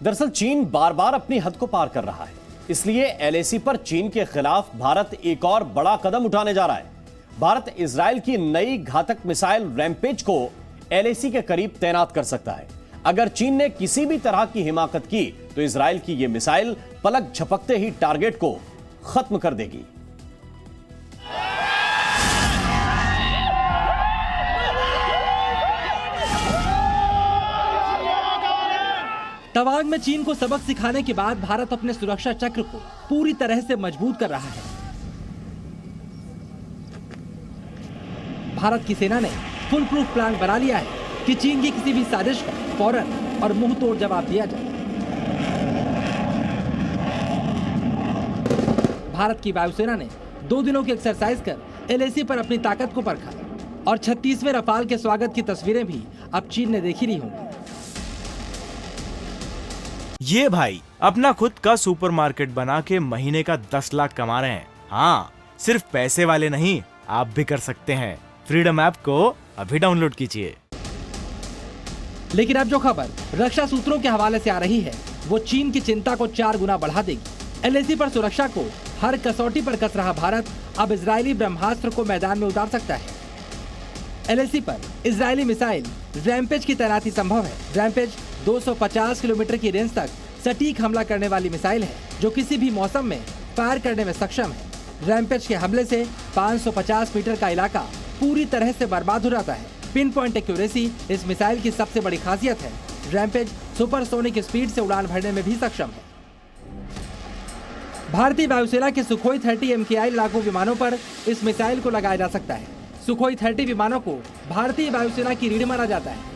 दरअसल चीन बार बार अपनी हद को पार कर रहा है, इसलिए एलएसी पर चीन के खिलाफ भारत एक और बड़ा कदम उठाने जा रहा है। भारत इजराइल की नई घातक मिसाइल रैम्पेज को एलएसी के करीब तैनात कर सकता है। अगर चीन ने किसी भी तरह की हिमाकत की तो इजराइल की यह मिसाइल पलक झपकते ही टारगेट को खत्म कर देगी। तवांग में चीन को सबक सिखाने के बाद भारत अपने सुरक्षा चक्र को पूरी तरह से मजबूत कर रहा है। भारत की सेना ने फुल प्रूफ प्लान बना लिया है कि चीन की किसी भी साजिश का फौरन और मुंह तोड़ जवाब दिया जाए। भारत की वायुसेना ने 2 दिनों की एक्सरसाइज कर एलएसी पर अपनी ताकत को परखा और 36वें रफाल के स्वागत की तस्वीरें भी अब चीन ने देखी ली होंगी। ये भाई अपना खुद का सुपरमार्केट बना के महीने का 10 लाख कमा रहे हैं। हाँ, सिर्फ पैसे वाले नहीं, आप भी कर सकते हैं। फ्रीडम ऐप को अभी डाउनलोड कीजिए। लेकिन अब जो खबर रक्षा सूत्रों के हवाले से आ रही है वो चीन की चिंता को 4 गुना बढ़ा देगी। एलएसी पर सुरक्षा को हर कसौटी पर कस रहा भारत अब इजरायली ब्रह्मास्त्र को मैदान में उतार सकता है। एलएसी पर इजरायली मिसाइल रैम्पेज की तैनाती संभव है। रैम्पेज 250 किलोमीटर की रेंज तक सटीक हमला करने वाली मिसाइल है जो किसी भी मौसम में फायर करने में सक्षम है। रैम्पेज के हमले से 550 मीटर का इलाका पूरी तरह से बर्बाद हो जाता है। पिन पॉइंट एक्यूरेसी इस मिसाइल की सबसे बड़ी खासियत है। रैम्पेज सुपरसोनिक स्पीड से उड़ान भरने में भी सक्षम है। भारतीय वायुसेना के सुखोई 30 MKI लड़ाकू विमानों पर इस मिसाइल को लगाया जा सकता है। सुखोई 30 विमानों को भारतीय वायुसेना की रीढ़ माना जाता है।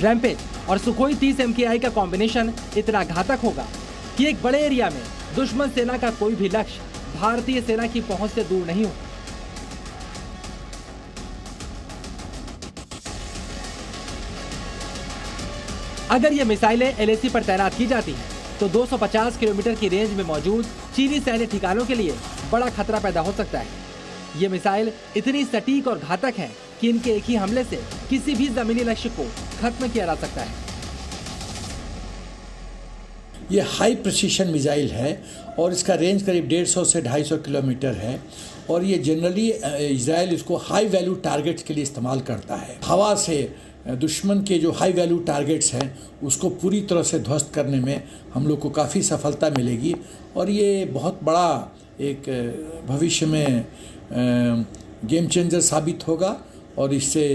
रैम्पेज और सुखोई 30 MKI का कॉम्बिनेशन इतना घातक होगा कि एक बड़े एरिया में दुश्मन सेना का कोई भी लक्ष्य भारतीय सेना की पहुंच से दूर नहीं होगा। अगर ये मिसाइलें एलएसी पर तैनात की जाती हैं तो 250 किलोमीटर की रेंज में मौजूद चीनी सैन्य ठिकानों के लिए बड़ा खतरा पैदा हो सकता है। ये मिसाइल इतनी सटीक और घातक है कि इनके एक ही हमले से किसी भी जमीनी लक्ष्य को खत्म किया जा सकता है। ये हाई प्रिसीशन मिसाइल है और इसका रेंज करीब 150 से 250 किलोमीटर है और ये जनरली इजराइल इसको हाई वैल्यू टारगेट्स के लिए इस्तेमाल करता है। हवा से दुश्मन के जो हाई वैल्यू टारगेट्स हैं उसको पूरी तरह से ध्वस्त करने में हम लोग को काफ़ी सफलता मिलेगी और ये बहुत बड़ा एक भविष्य में गेम चेंजर साबित होगा और इससे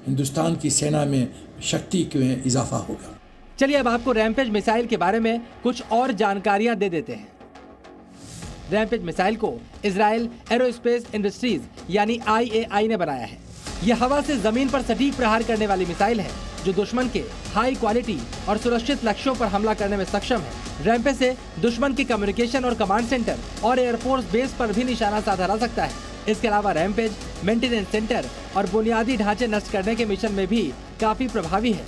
हिंदुस्तान की सेना में शक्ति में इजाफा होगा। चलिए अब आपको रैम्पेज मिसाइल के बारे में कुछ और जानकारियां दे देते हैं। रैम्पेज मिसाइल को इजराइल एरोस्पेस इंडस्ट्रीज यानी IAI ने बनाया है। यह हवा से जमीन पर सटीक प्रहार करने वाली मिसाइल है जो दुश्मन के हाई क्वालिटी और सुरक्षित लक्ष्यों पर हमला करने में सक्षम है। रैम्पेज से दुश्मन के कम्युनिकेशन और कमांड सेंटर और एयरफोर्स बेस पर भी निशाना साधा जा सकता है। इसके अलावा रैम्पेज मेंटेनेंस सेंटर और बुनियादी ढांचे नष्ट करने के मिशन में भी काफी प्रभावी है।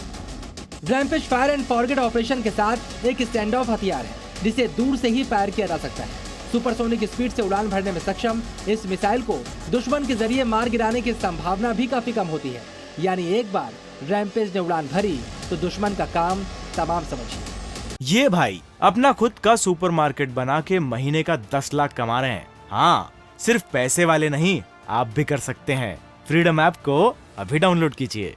Rampage fire and forget operation के साथ एक स्टैंड ऑफ हथियार है जिसे दूर से ही फायर किया जा सकता है। सुपरसोनिक स्पीड से उड़ान भरने में सक्षम इस मिसाइल को दुश्मन के जरिए मार गिराने की संभावना भी काफी कम होती है। यानी एक बार रैम्पेज ने उड़ान भरी तो दुश्मन का काम तमाम समझिए। ये भाई अपना खुद का सुपरमार्केट बना के महीने का 10 लाख कमा रहे हैं। हाँ, सिर्फ पैसे वाले नहीं, आप भी कर सकते हैं। फ्रीडम ऐप को अभी डाउनलोड कीजिए।